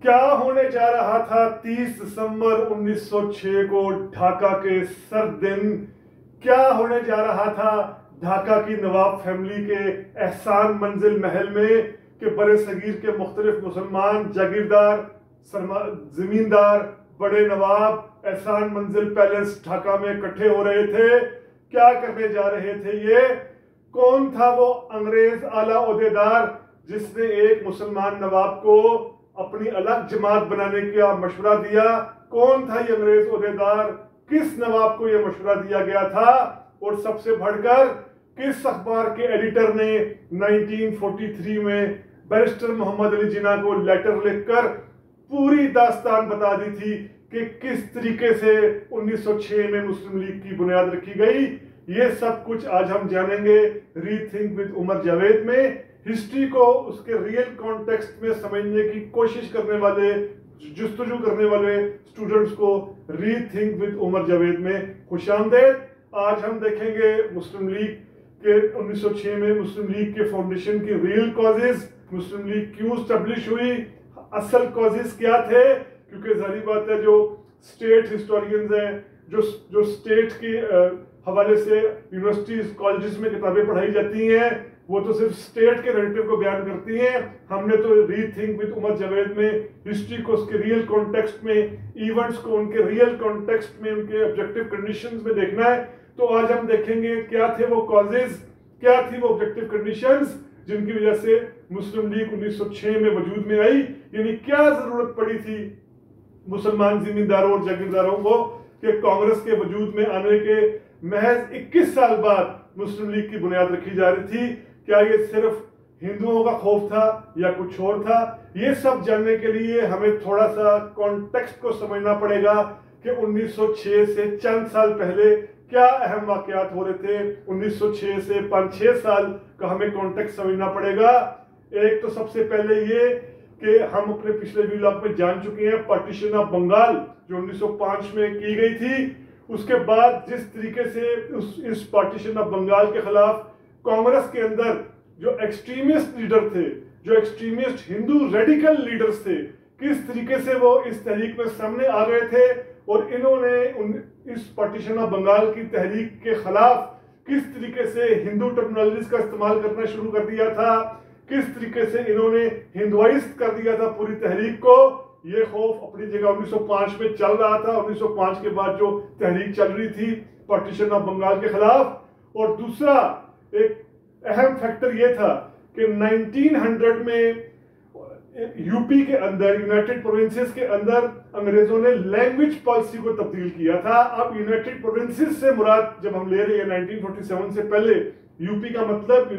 क्या होने जा रहा था 30 दिसंबर 1906 को ढाका के सर्द दिन? क्या होने जा रहा था ढाका की नवाब फैमिली के एहसान मंजिल महल में कि बड़े सगीर के मुख्तलिफ मुसलमान जागीरदार, जमींदार, बड़े नवाब एहसान मंजिल पैलेस ढाका में इकट्ठे हो रहे थे। क्या करने जा रहे थे ये? कौन था वो अंग्रेज आला ओहदेदार जिसने एक मुसलमान नवाब को अपनी अलग जमात बनाने का मशवरा दिया? कौन था ये अंग्रेज ओहदेदार? किस नवाब को यह मशवरा दिया गया था? और सबसे बढ़कर किस अखबार के एडिटर ने 1943 में बैरिस्टर मोहम्मद अली जिन्ना को लेटर लिखकर पूरी दास्तान बता दी थी कि किस तरीके से 1906 में मुस्लिम लीग की बुनियाद रखी गई? ये सब कुछ आज हम जानेंगे रीथिंक विद उमर जावेद में। हिस्ट्री को उसके रियल कॉन्टेक्स्ट में समझने की कोशिश करने वाले, जुस्तजू करने वाले स्टूडेंट्स को रीथिंक विद उमर जावेद में खुशामदीद। आज हम देखेंगे मुस्लिम लीग के 1906 में मुस्लिम लीग के फाउंडेशन की रियल कॉजेज, मुस्लिम लीग क्यों स्टैब्लिश हुई, असल कॉजेज क्या थे। क्योंकि जाहिर बात है जो स्टेट हिस्टोरियंस हैं, जो स्टेट के हवाले से यूनिवर्सिटीज कॉलेजेस में किताबें पढ़ाई जाती हैं, वो तो सिर्फ स्टेट के नैरेटिव को बयान करती हैं। हमने तो रीथिंक विद उमर जावेद में हिस्ट्री को उसके रियल कॉन्टेक्स्ट में, इवेंट्स को उनके रियल कॉन्टेक्स्ट में, उनके ऑब्जेक्टिव कंडीशंस में देखना है। तो आज हम देखेंगे क्या थे वो कॉजेज, क्या थी वो ऑब्जेक्टिव कंडीशंस जिनकी वजह से मुस्लिम लीग 1906 में वजूद में आई। यानी क्या जरूरत पड़ी थी मुसलमान जिम्मेदारों और जागीरदारों को कि कांग्रेस के वजूद में आने के महज 21 साल बाद मुस्लिम लीग की बुनियाद रखी जा रही थी। क्या ये सिर्फ हिंदुओं का खौफ था या कुछ और था? ये सब जानने के लिए हमें थोड़ा सा कॉन्टेक्स्ट को समझना पड़ेगा कि 1906 से चंद साल पहले क्या अहम वाकयात हो रहे थे। 1906 से 5-6 साल का हमें कॉन्टेक्स्ट समझना पड़ेगा। एक तो सबसे पहले ये कि हम अपने पिछले व्लॉग में जान चुके हैं पार्टीशन ऑफ बंगाल जो 1905 में की गई थी। उसके बाद जिस तरीके से इस पार्टीशन ऑफ बंगाल के खिलाफ कांग्रेस के अंदर जो एक्सट्रीमिस्ट लीडर थे, जो एक्सट्रीमिस्ट हिंदू रेडिकल लीडर्स थे, किस तरीके से वो इस तहरीक में सामने आ गए थे और इन्होंने इस पार्टीशन ऑफ बंगाल की तहरीक के खिलाफ किस तरीके से हिंदू टर्मिनोलॉजीज का इस्तेमाल करना शुरू कर दिया था, किस तरीके से इन्होंने हिंदुआइज्ड कर दिया था पूरी तहरीक को। ये खौफ अपनी जगह 1905 में चल रहा था, 1905 के बाद जो तहरीक चल रही थी पार्टीशन ऑफ बंगाल के खिलाफ। और दूसरा एक अहम फैक्टर ये था कि 1900 में यूपी के अंदर, यूनाइटेड प्रोविंसेस के अंदर अंग्रेजों ने लैंग्वेज पॉलिसी को तब्दील किया था। अब यूनाइटेड प्रोविंसेस से मुराद जब हम ले रहे हैं 1947 से पहले, यूपी का मतलब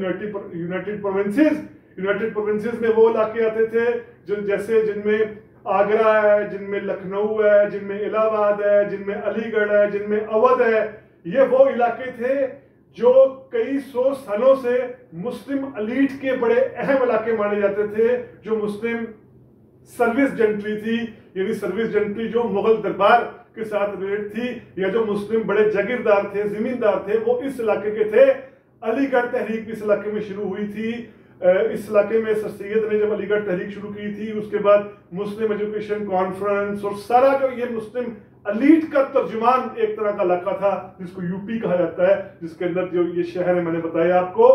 यूनाइटेड प्रोविंसेस। यूनाइटेड प्रोविंसेस में वो इलाके आते थे जो जैसे जिनमें आगरा है, जिनमें लखनऊ है, जिनमें इलाहाबाद है, जिनमें अलीगढ़ है, जिनमें अवध है। ये वो इलाके थे जो कई सौ सालों से मुस्लिम एलीट के बड़े अहम इलाके माने जाते थे, जो मुस्लिम सर्विस जेंट्री थी, यानी सर्विस जेंट्री जो मुगल दरबार के साथ रिलेटेड थी, या जो मुस्लिम बड़े जागीरदार थे, जमींदार थे, वो इस इलाके के थे। अलीगढ़ तहरीक इस इलाके में शुरू हुई थी। इस इलाके में सर सैयद ने जब अलीगढ़ तहरीक शुरू की थी, उसके बाद मुस्लिम एजुकेशन कॉन्फ्रेंस और सारा जो ये मुस्लिम एलीट का तर्जुमान एक तरह का इलाका था जिसको यूपी कहा जाता है, जिसके अंदर जो ये शहर है मैंने बताया आपको।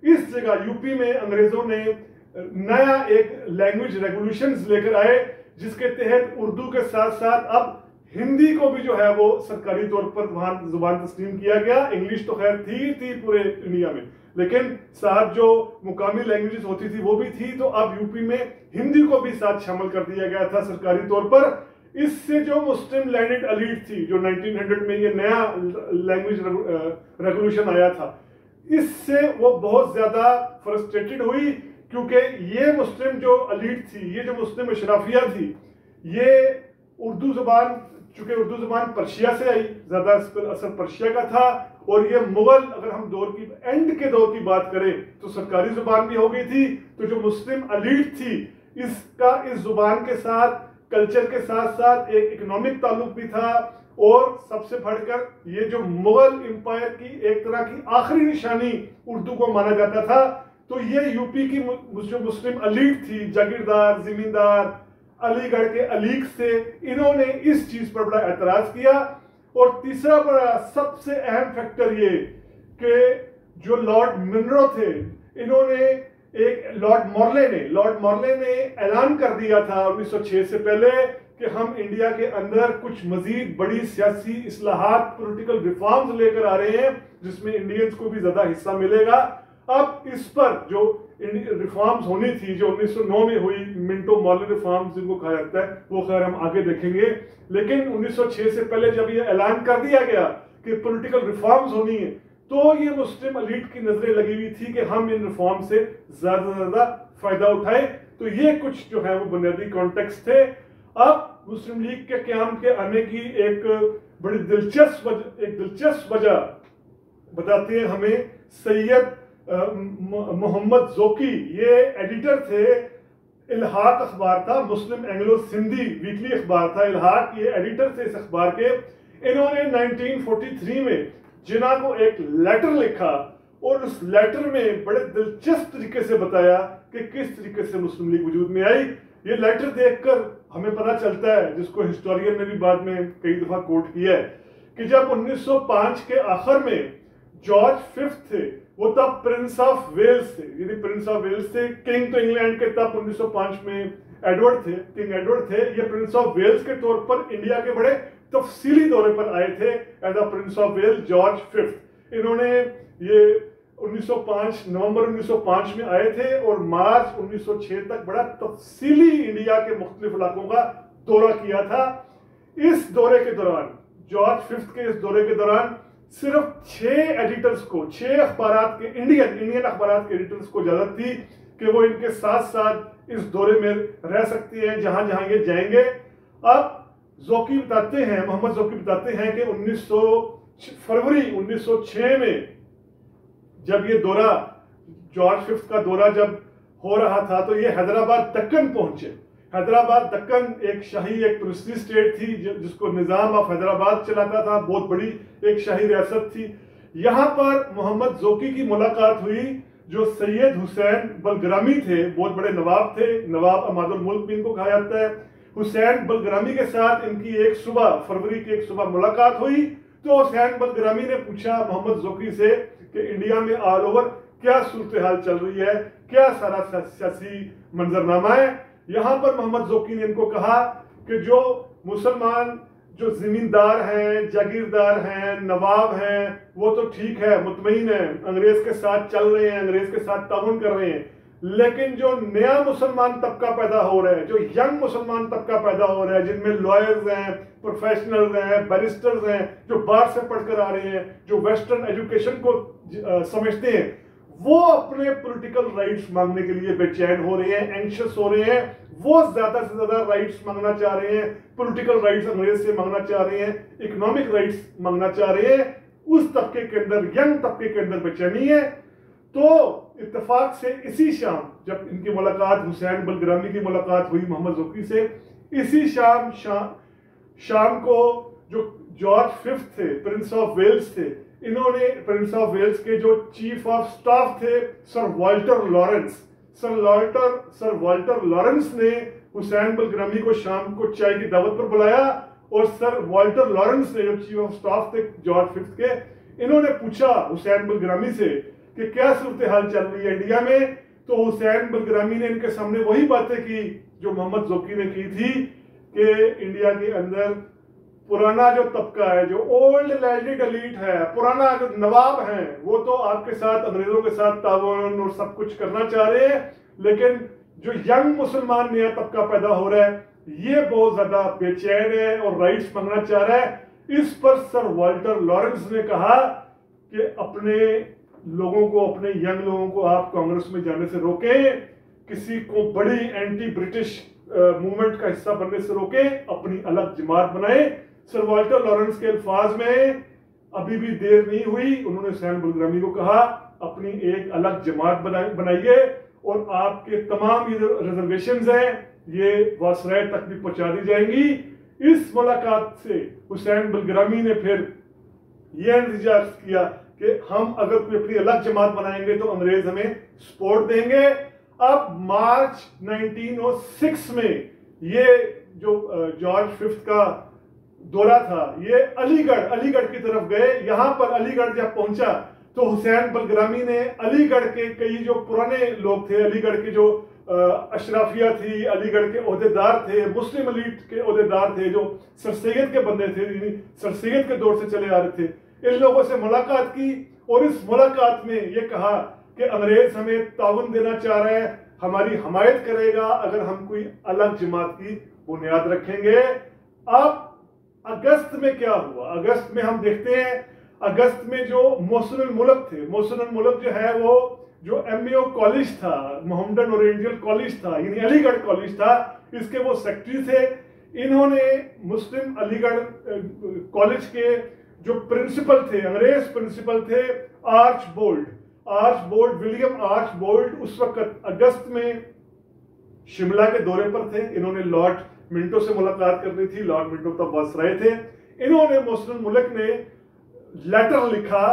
इस जगह यूपी में अंग्रेजों ने नया एक लैंग्वेज रेगुलेशंस लेकर आए जिसके तहत उर्दू के साथ साथ अब हिंदी को भी जो है वो सरकारी तौर पर वहां जुबान तस्लीम किया गया। इंग्लिश तो खैर थी पूरे इंडिया में, लेकिन साथ जो मुकामी लैंग्वेजेस होती थी वो भी थी। तो अब यूपी में हिंदी को भी साथ शामिल कर दिया गया था सरकारी तौर पर। इससे जो मुस्लिम लैंडेड एलीट थी, जो 1900 में ये नया लैंग्वेज रेगुलेशन आया था, इससे वो बहुत ज्यादा फ्रस्ट्रेटेड हुई क्योंकि ये मुस्लिम जो एलीट थी, ये जो मुस्लिम अशराफिया थी, ये उर्दू जुबान, चूंकि उर्दू जुबान पर्शिया से आई, ज्यादा इस पर असर पर्शिया का था, और ये मुगल, अगर हम दौर की एंड के दौर की बात करें तो सरकारी जुबान भी हो गई थी। तो जो मुस्लिम एलीट थी इसका इस जुबान के साथ, कल्चर के साथ साथ एक इकोनॉमिक ताल्लुक भी था। और सबसे बढ़कर ये जो मुगल एम्पायर की एक तरह की आखिरी निशानी उर्दू को माना जाता था। तो ये यूपी की जो मुस्लिम एलीट थी, जागीरदार, जिमींदार, अलीगढ़ के अलीग से, इन्होंने इस चीज पर बड़ा एतराज किया। और तीसरा बड़ा सबसे अहम फैक्टर ये कि जो लॉर्ड मिनरो थे, इन्होंने लॉर्ड मॉर्ले ने ऐलान कर दिया था 1906 से पहले कि हम इंडिया के अंदर कुछ मजीद बड़ी सियासी इस्लाहात, पॉलिटिकल रिफॉर्म्स लेकर आ रहे हैं जिसमें इंडियंस को भी ज्यादा हिस्सा मिलेगा। अब इस पर जो रिफॉर्म्स होनी थी, जो 1909 में हुई मिंटो मॉर्ले रिफॉर्म्स जिनको कहा जाता है, वो खैर हम आगे देखेंगे। लेकिन 1906 से पहले जब ये ऐलान कर दिया गया कि पॉलिटिकल रिफॉर्म्स होनी है, तो ये मुस्लिम एलीट की नजरें लगी हुई थी कि हम इन रिफॉर्म से ज्यादा से ज्यादा फायदा उठाएं। तो ये कुछ जो है वो बुनियादी कॉन्टेक्स्ट थे। अब मुस्लिम लीग के क़याम के आने की एक बड़ी दिलचस्प वजह बताते हैं हमें सैयद मोहम्मद जोकी। ये एडिटर थे, इल्हाक अखबार था, मुस्लिम एंग्लो सिंधी वीकली अखबार था इल्हाक, ये एडिटर थे इस अखबार के। इन्होंने 1943 में जिन्ना को एक लेटर लिखा और उस लेटर में बड़े दिलचस्प तरीके से बताया कि किस तरीके से मुस्लिम लीग वजूद में आई। ये लेटर देखकर हमें पता चलता है, जिसको हिस्टोरियन ने भी बाद में कई दफा कोट किया है, कि जब 1905 के आखिर में जॉर्ज फिफ्थ थे, वो तब प्रिंस ऑफ वेल्स थे। यदि प्रिंस ऑफ वेल्स थे, किंग तो इंग्लैंड के तब 1905 में एडवर्ड थे, किंग एडवर्ड थे। ये प्रिंस ऑफ वेल्स के तौर पर इंडिया के बड़े तफसीली दौरे पर आए थे as a prince of Wales George fifth. इन्होंने ये 1905 नवंबर 1905 में आए थे और मार्च 1906 तक बड़ा तफसीली इंडिया के मुख्तलिफ इलाकों का दौरा किया था। इस दौरे के दौरान, जॉर्ज फिफ्थ के इस दौरे के दौरान सिर्फ 6 एडिटर्स को, 6 अखबारात के इंडियन अखबारात के एडिटर्स को इजाजत थी कि वो इनके साथ साथ इस दौरे में रह सकते हैं जहां जहां ये जाएंगे। अब जोकी बताते हैं, मोहम्मद जोकी बताते हैं कि फरवरी 1906 में जब ये दौरा, जॉर्ज फिफ्थ का दौरा जब हो रहा था, तो ये हैदराबाद दक्कन पहुंचे। हैदराबाद दक्कन एक शाही, एक प्रिंसली स्टेट थी जिसको निजाम ऑफ हैदराबाद चलाता था, बहुत बड़ी एक शाही रियासत थी। यहां पर मोहम्मद जोकी की मुलाकात हुई जो सैयद हुसैन बलग्रामी थे, बहुत बड़े नवाब थे, नवाब अमादुल मुल्क भी इनको कहा जाता है। हुसैन बलग्रामी के साथ इनकी एक सुबह, फरवरी की एक सुबह मुलाकात हुई। तो हुसैन बलग्रामी ने पूछा मोहम्मद जोकी से कि इंडिया में ऑल ओवर क्या सूरत हाल चल रही है, क्या सारा सियासी मंजरनामा है। यहां पर मोहम्मद जोकी ने इनको कहा कि जो मुसलमान जो जमींदार हैं, जागीरदार हैं, नवाब हैं, वो तो ठीक है, मुतमईन है, अंग्रेज के साथ चल रहे हैं, अंग्रेज के साथ ताउन कर रहे हैं। लेकिन जो नया मुसलमान तबका पैदा हो रहा है, जो यंग मुसलमान तबका पैदा हो रहा है, जिनमें लॉयर्स हैं, प्रोफेशनल्स हैं, बैरिस्टर्स हैं, जो बाहर से पढ़कर आ रहे हैं, जो वेस्टर्न एजुकेशन को समझते हैं, वो अपने पॉलिटिकल राइट्स मांगने के लिए बेचैन हो रहे हैं, एंशियस हो रहे हैं। वो ज्यादा से ज्यादा राइट्स मांगना चाह रहे हैं, पॉलिटिकल राइट्स अंग्रेज से मांगना चाह रहे हैं, इकोनॉमिक राइट्स मांगना चाह रहे हैं। उस तबके के अंदर, यंग तबके के अंदर बेचैनी है। तो इत्तेफाक से इसी शाम जब इनकी मुलाकात, हुसैन बलग्रामी की मुलाकात हुई मोहम्मद जोकी से, इसी शाम को जो जॉर्ज फिफ्थ थे, प्रिंस ऑफ वेल्स थे, इन्होंने प्रिंस ऑफ वेल्स के जो चीफ ऑफ स्टाफ थे सर वाल्टर लॉरेंस ने हुसैन बलग्रामी को शाम को चाय की दावत पर बुलाया। और सर वाल्टर लॉरेंस ने, जो चीफ ऑफ स्टाफ थे जॉर्ज फिफ्थ के, इन्होंने पूछा हुसैन बलग्रामी से कि क्या सूरत हाल चल रही है इंडिया में। तो हुसैन बलग्रामी ने इनके सामने वही बातें की जो मोहम्मद जोकी ने की थी कि इंडिया के अंदर पुराना जो तबका है, जो ओल्ड लैंडेड एलीट है, पुराना जो नवाब हैं, वो तो आपके साथ, अंग्रेजों के साथ तावन और सब कुछ करना चाह रहे हैं। लेकिन जो यंग मुसलमान नया तबका पैदा हो रहा है, ये बहुत ज्यादा बेचैन है और राइट्स मांगना चाह रहा है। इस पर सर वाल्टर लॉरेंस ने कहा कि अपने लोगों को, अपने यंग लोगों को आप कांग्रेस में जाने से रोकें, किसी को बड़ी एंटी ब्रिटिश मूवमेंट का हिस्सा बनने से रोकें, अपनी अलग जमात बनाएं। सर वाल्टर लॉरेंस के अल्फाज में अभी भी देर नहीं हुई, उन्होंने हुसैन बलग्रामी को कहा अपनी एक अलग जमात बनाइए और आपके तमाम ये रिजर्वेशंस हैं ये वासराय तक भी पहुंचा दी जाएंगी। इस मुलाकात से हुसैन बलग्रामी ने फिर यह इंतजार किया कि हम अगर कोई अपनी अलग जमात बनाएंगे तो अंग्रेज हमें सपोर्ट देंगे। अब मार्च 1906 में ये जो जॉर्ज फिफ्थ का दौरा था, ये अलीगढ़ की तरफ गए। यहां पर अलीगढ़ जब पहुंचा तो हुसैन बलग्रामी ने अलीगढ़ के कई जो पुराने लोग थे, अलीगढ़ के जो अशराफिया थी, अलीगढ़ के ओहदेदार थे, मुस्लिम एलीट के ओहदेदार थे, जो सर सैयद के बंदे थे, सर सैयद के दौर से चले आ रहे थे, इन लोगों से मुलाकात की। और इस मुलाकात में ये कहा कि अंग्रेज हमें ताउन देना चाह रहा है, हमारी हमायत करेगा अगर हम कोई अलग जमात की बुनियाद रखेंगे। अब अगस्त में क्या हुआ? अगस्त में हम देखते हैं, अगस्त में जो मोहसिनुल मुल्क थे, मोहसिनुल मुल्क जो है वो जो एमईओ कॉलेज था, मोहम्मदन ओरिएंटल कॉलेज था, यानी अलीगढ़ कॉलेज था, इसके वो सेक्रेटरी थे। इन्होंने मुस्लिम अलीगढ़ कॉलेज के जो प्रिंसिपल थे, अंग्रेज प्रिंसिपल थे, आर्चबोल्ड विलियम आर्चबोल्ड, उस वक्त अगस्त में शिमला के दौरे पर थे। इन्होंने लॉर्ड मिंटो से मुलाकात करनी थी, लॉर्ड मिंटो तब वायसराय थे। इन्होंने मुस्लिम मुल्क ने लेटर लिखा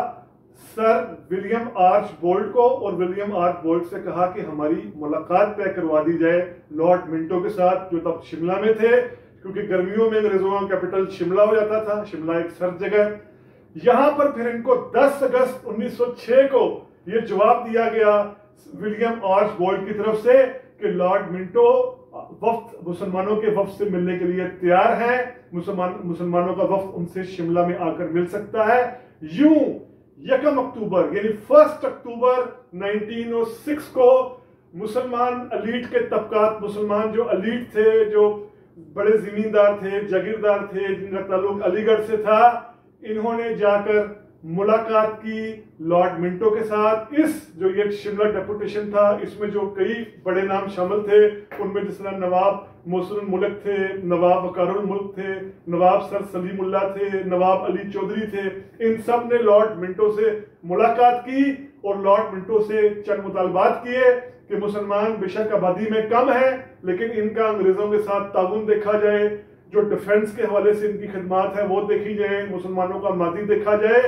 सर विलियम आर्चबोल्ड को, और विलियम आर्चबोल्ड से कहा कि हमारी मुलाकात तय करवा दी जाए लॉर्ड मिंटो के साथ, जो तब शिमला में थे, क्योंकि गर्मियों में अंग्रेजों का कैपिटल शिमला हो जाता था, शिमला एक सर्द जगह। यहां पर फिर इनको 10 अगस्त 1906 को यह जवाब दिया गया विलियम आर्चबोल्ड की तरफ से कि लॉर्ड मिंटो वफ्द मुसलमानों के वफ्द से मिलने के लिए तैयार है, मुसलमानों का वफ्द उनसे शिमला में आकर मिल सकता है। यूं 1 अक्टूबर यानी 1 अक्टूबर 1906 को मुसलमान अलीट के तबकात, मुसलमान जो अलीट थे, जो बड़े जमींदार थे, जागीरदार थे, जिनका ताल्लुक अलीगढ़ से था, इन्होंने जाकर मुलाकात की लॉर्ड मिंटो के साथ। इस जो ये शिमला डेपुटेशन था, इसमें जो कई बड़े नाम शामिल थे, उनमें जिस तरह नवाब मोहसिनुल मुल्क थे, नवाब वकारुल मुल्क थे, नवाब सर सलीमुल्लाह थे, नवाब अली चौधरी थे, इन सब ने लॉर्ड मिंटो से मुलाकात की और लॉर्ड मिंटो से चंद मुतालबात किए कि मुसलमान बेशक आबादी में कम है, लेकिन इनका अंग्रेजों के साथ ताउन देखा जाए, जो डिफेंस के हवाले से इनकी खिदमात है वो देखी जाए, मुसलमानों का मादी देखा जाए,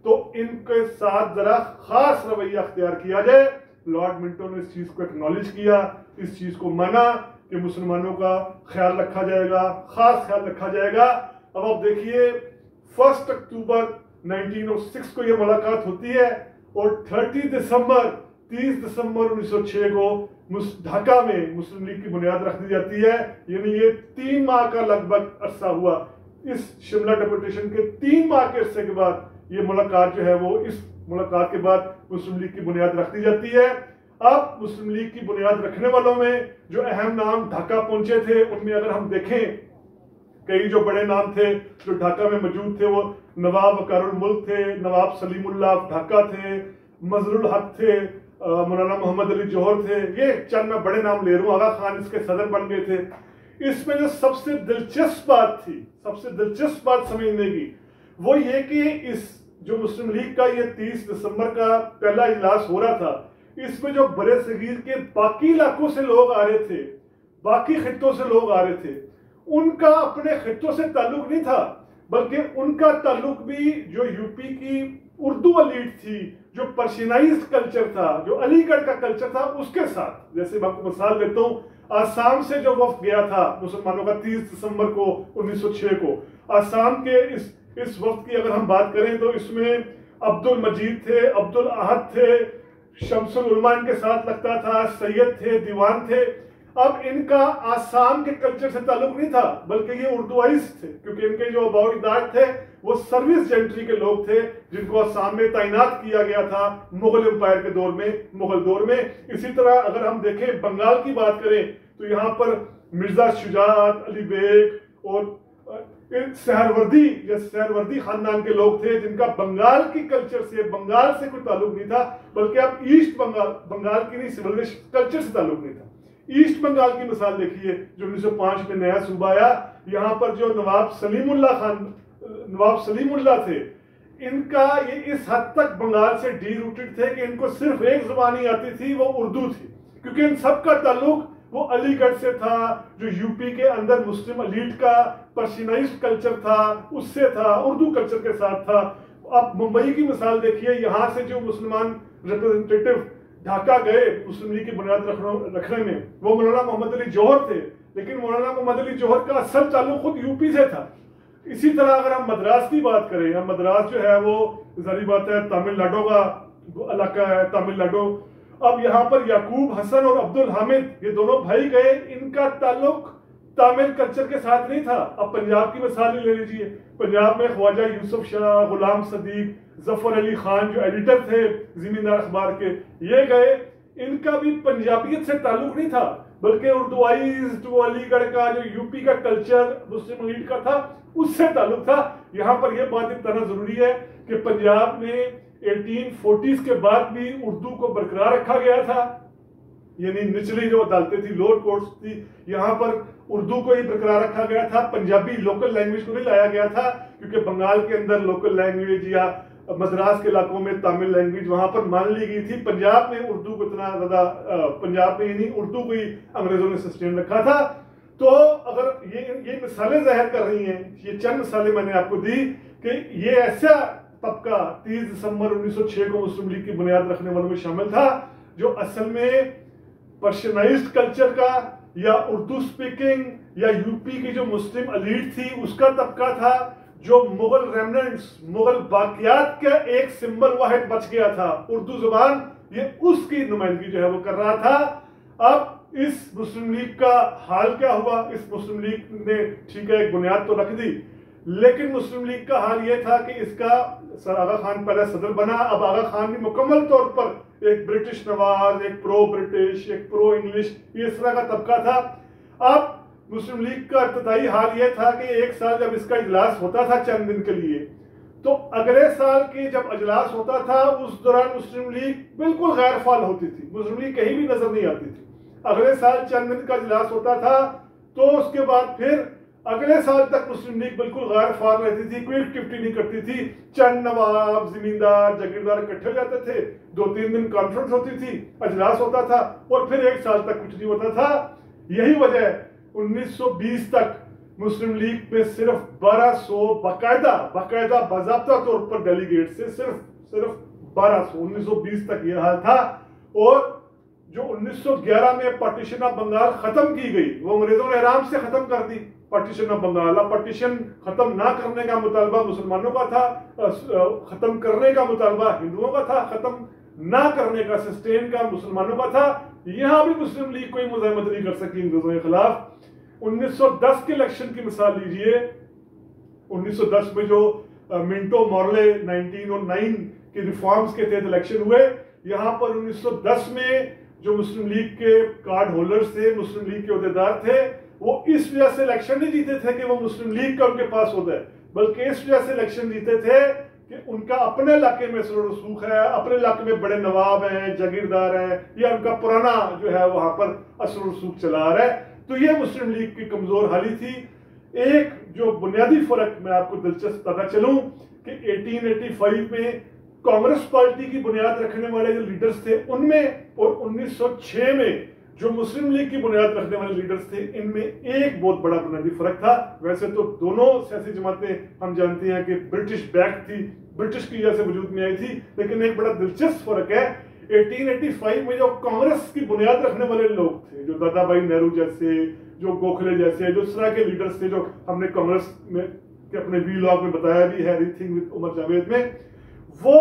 तो इनके साथ जरा खास रवैया अख्तियार किया जाए। लॉर्ड मिंटो ने इस चीज को एक्नॉलेज किया, इस चीज को माना कि मुसलमानों का ख्याल रखा जाएगा, खास ख्याल रखा जाएगा। अब आप देखिए 1 अक्टूबर 1906 को यह मुलाकात होती है और 30 दिसंबर 1906 को ढाका में मुस्लिम लीग की बुनियाद रख दी जाती है। यानी ये 3 माह का लगभग अरसा हुआ। इस शिमला डेपुटेशन के 3 माह के अरसे के बाद ये मुलाकात जो है वो, इस मुलाकात के बाद मुस्लिम लीग की बुनियाद रख दी जाती है। अब मुस्लिम लीग की बुनियाद रखने वालों में जो अहम नाम ढाका पहुंचे थे, उनमें अगर हम देखें कई जो बड़े नाम थे जो ढाका में मौजूद थे, वो नवाब वकारुल मुल्क थे, नवाब सलीमुल्लाह ढाका थे, मजरुल हक थे, मौलाना मोहम्मद अली जौहर थे। ये चंद मैं बड़े नाम ले रहा हूँ। आगा खान इसके सदर बन गए थे। इसमें जो सबसे दिलचस्प बात समझने की वो ये कि इस जो मुस्लिम लीग का ये 30 दिसंबर का पहला इजलास हो रहा था, इसमें जो बड़े सगीर के बाकी इलाकों से लोग आ रहे थे, बाकी खित्तों से लोग आ रहे थे, उनका अपने खित्तों से ताल्लुक नहीं था, बल्कि उनका ताल्लुक भी जो यूपी की उर्दू एलीट थी, जो पर्शियनाइज्ड कल्चर था, जो अलीगढ़ का कल्चर था, उसके साथ। जैसे मैं आपको मिसाल देता हूँ, आसाम से जो वफ्द गया था मुसलमानों का 30 दिसंबर को 1906 को, आसाम के इस वफ्द की अगर हम बात करें तो इसमें अब्दुल मजीद थे, अब्दुल अहद थे, शमसुल उलमा इनके साथ लगता था, सैयद थे, दीवान थे। अब इनका आसाम के कल्चर से ताल्लुक नहीं था, बल्कि ये उर्दूआइज थे, क्योंकि इनके जो अबाउदार थे वो सर्विस जेंट्री के लोग थे, जिनको आसाम में तैनात किया गया था मुगल एम्पायर के दौर में, मुगल दौर में। इसी तरह अगर हम देखें बंगाल की बात करें तो यहाँ पर मिर्जा शुजात, अली बेग और सहरवर्दी खानदान के लोग थे, जिनका बंगाल की कल्चर से, बंगाल से कोई ताल्लुक नहीं था, बल्कि अब ईस्ट बंगाल की नहीं, सिविलाइजेशन कल्चर से ताल्लुक नहीं था। ईस्ट बंगाल की मिसाल देखिए, जो 1905 में नया सूबा आया, यहाँ पर जो नवाब सलीमुल्लाह थे, इनका ये इस हद तक बंगाल से डी रूटेड थे कि इनको सिर्फ एक जुबान ही आती थी, वो उर्दू थी, क्योंकि इन सबका ताल्लुक वो अलीगढ़ से था, जो यूपी के अंदर मुस्लिम एलीट का पर्शियनाइज्ड कल्चर था उससे था, उर्दू कल्चर के साथ था। अब मुंबई की मिसाल देखिए, यहाँ से जो मुसलमान रिप्रेजेंटेटिव ढाका गए मुस्लिम लीग की बुनियाद रखने में, वो मौलाना मोहम्मद अली जौहर थे, लेकिन मौलाना मोहम्मद अली जौहर का असल ताल्लुक खुद यूपी से था। इसी तरह अगर हम मद्रास की बात करें, हम मद्रास जो है वो जारी बात है तमिलनाडु का इलाका है, तमिलनाडु। अब यहाँ पर याकूब हसन और अब्दुल हामिद ये दोनों भाई गए, इनका ताल्लुक तमिल कल्चर के साथ नहीं था। अब पंजाब की मिसाल ही ले लीजिए, पंजाब में ख्वाजा यूसुफ शाह, गुलाम सदीक, जफर अली खान जो एडिटर थे जिमींदार अखबार के, ये गए, इनका भी पंजाबियत से ताल्लुक नहीं था, बल्कि उर्दूआइज जो अलीगढ़ का जो यूपी का कल्चर मुस्लिम लीग का था उससे ताल्लुक था। यहाँ पर यह बात इतना जरूरी है कि पंजाब में 1840s के बाद भी उर्दू को बरकरार रखा गया था, यानी निचली जो अदालतें थी, लोअर कोर्ट्स थी, यहाँ पर उर्दू को ही बरकरार रखा गया था, पंजाबी लोकल लैंग्वेज को नहीं लाया गया था, क्योंकि बंगाल के अंदर लोकल लैंग्वेज या मद्रास के इलाकों में तमिल लैंग्वेज वहां पर मान ली गई थी। पंजाब में उर्दू को इतना ज्यादा, पंजाब में ही नहीं उर्दू को ही अंग्रेजों ने सस्टेन रखा था। तो अगर ये मिसालें जाहिर कर रही हैं, ये चंद मिसालें मैंने आपको दी कि ये ऐसा तबका 30 दिसंबर 1906 को मुस्लिम लीग की बुनियाद रखने वालों में शामिल था, जो असल में पर्शियनाइज्ड कल्चर का या उर्दू स्पीकिंग या यूपी की जो मुस्लिम एलीट थी उसका तबका था, जो मुगल रेमनेंट्स, मुगल बाकियात का एक सिंबल वाहिद बच गया था, उर्दू जुबान, ये उसकी नुमाइंदगी जो है वो कर रहा था। अब इस मुस्लिम लीग का हाल क्या हुआ? इस मुस्लिम लीग ने ठीक है एक बुनियाद तो रख दी, लेकिन मुस्लिम लीग का हाल ये था कि इसका सर आगा खान पहले सदर बना। अब आगा खान भी मुकम्मल तौर पर एक ब्रिटिश नवाज, एक प्रो ब्रिटिश, एक प्रो इंग्लिश, ये इस तरह का तबका था। अब मुस्लिम लीग का इब्तदाई हाल यह था कि एक साल जब इसका इजलास होता था चंद दिन के लिए, तो अगले साल के जब इजलास होता था उस दौरान मुस्लिम लीग बिल्कुल गैर फाल होती थी, मुस्लिम लीग कहीं भी नजर नहीं आती थी। अगले साल चंद दिन का इजलास होता था तो उसके बाद फिर अगले साल तक मुस्लिम लीग बिल्कुल गैर फाल रहती थी, कोई एक्टिविटी नहीं करती थी। चंद नवाब, जमींदार, जागीरदार इकट्ठे हो जाते थे, 2-3 दिन कॉन्फ्रेंस होती थी, इजलास होता था और फिर एक साल तक कुछ नहीं होता था। यही वजह 1920 तक मुस्लिम लीग में सिर्फ 1200 बाकायदा बाज़ाब्ता तौर पर डेलीगेट से सिर्फ 1200, 1920 तक यह हाल था। और जो 1911 में पार्टीशन ऑफ बंगाल खत्म की गई, वो अंग्रेजों ने आराम से खत्म कर दी पार्टीशन ऑफ बंगाल। पार्टीशन खत्म ना करने का मुतालबा मुसलमानों का था, खत्म करने का मुतालबा हिंदुओं का था, खत्म ना करने का, सस्टेन का मुसलमानों का था। यहां भी मुस्लिम लीग कोई मुजाहमत नहीं कर सकी अंग्रेजों के खिलाफ। 1910 के इलेक्शन की मिसाल लीजिए, 1910 में जो मिंटो मॉर्ले 1909 के रिफॉर्म्स के तहत इलेक्शन हुए, यहां पर 1910 में जो मुस्लिम लीग के कार्ड होल्डर्स थे, मुस्लिम लीग के अहदेदार थे, वो इस वजह से इलेक्शन नहीं जीते थे कि वो मुस्लिम लीग का उनके पास होता है, बल्कि इस वजह से इलेक्शन जीते थे कि उनका अपने इलाके में असर रसूख है, अपने इलाके में बड़े नवाब हैं, जागीरदार हैं, या उनका पुराना जो है वहां पर असर रसूख चला आ रहा है। तो ये मुस्लिम लीग की कमजोर हाली थी। एक जो बुनियादी फर्क मैं आपको दिलचस्प पता चलूं कि 1885 में कांग्रेस पार्टी की बुनियाद रखने वाले जो लीडर्स थे उनमें, और 1906 में जो मुस्लिम लीग की बुनियाद रखने वाले लीडर्स थे, इनमें एक बहुत बड़ा बुनियादी फर्क था। वैसे तो दोनों सियासी जमातें हम जानते हैं कि ब्रिटिश बैक थी, ब्रिटिश की वजह से वजूद में आई थी, लेकिन एक बड़ा दिलचस्प फर्क है। 1885 में जो कांग्रेस की बुनियाद रखने वाले लोग थे, जो दादा भाई नेहरू जैसे, जो गोखले जैसे, जो इस तरह के लीडर्स थे, जो हमने कांग्रेस में के अपने वीलॉग में बताया भी है, रीथिंग विद उमर जावेद में, वो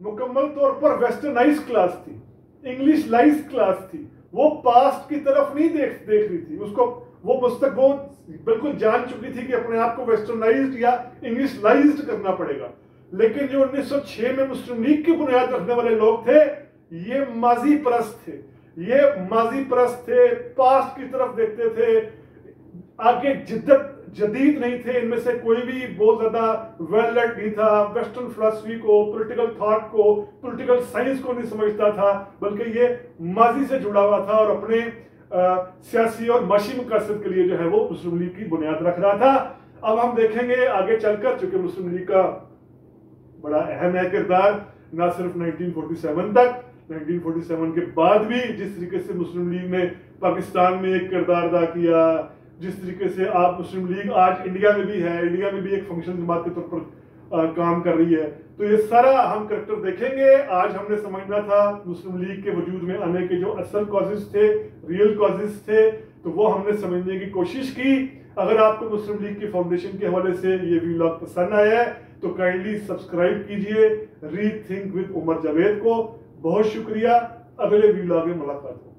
मुकम्मल तौर पर वेस्टर्नाइज क्लास थी, इंग्लिशलाइज क्लास थी। वो पास्ट की तरफ नहीं देख रही थी, उसको वो पुस्तक वो बिल्कुल जान चुकी थी कि अपने आप को वेस्टर्नाइज्ड या इंग्लिशलाइज्ड करना पड़ेगा। लेकिन जो 1906 में मुस्लिम लीग की बुनियाद रखने वाले लोग थे, ये माजी परस्त थे, ये माजी परस्त थे, पास्ट की तरफ देखते थे, आगे जिद्दत जदीद नहीं थे। इनमें से कोई भी बहुत ज्यादा वेल लेड नहीं था, वेस्टर्न फिलॉसफी को, पॉलिटिकल थॉट को, पॉलिटिकल साइंस को नहीं समझता था, बल्कि ये माजी से जुड़ा हुआ था और अपने सियासी और माशी मकसद के लिए जो है वो मुस्लिम लीग की बुनियाद रख रहा था। अब हम देखेंगे आगे चलकर, चूंकि मुस्लिम लीग का बड़ा अहम है किरदार, ना सिर्फ 1947 तक, 1947 के बाद भी जिस तरीके से मुस्लिम लीग ने पाकिस्तान में एक किरदार अदा किया, जिस तरीके से आप मुस्लिम लीग आज इंडिया में भी है, इंडिया में भी एक फंक्शन जमात के तौर पर काम कर रही है, तो ये सारा हम करैक्टर देखेंगे। आज हमने समझना था मुस्लिम लीग के वजूद में आने के जो असल कॉजेस थे, रियल कॉजेस थे, तो वो हमने समझने की कोशिश की। अगर आपको मुस्लिम लीग की फाउंडेशन के हवाले से ये व्लॉग पसंद आया है तो काइंडली सब्सक्राइब कीजिए रीथिंक विद उमर जावेद को। बहुत शुक्रिया, अगले व्लॉग में मुलाकात हो।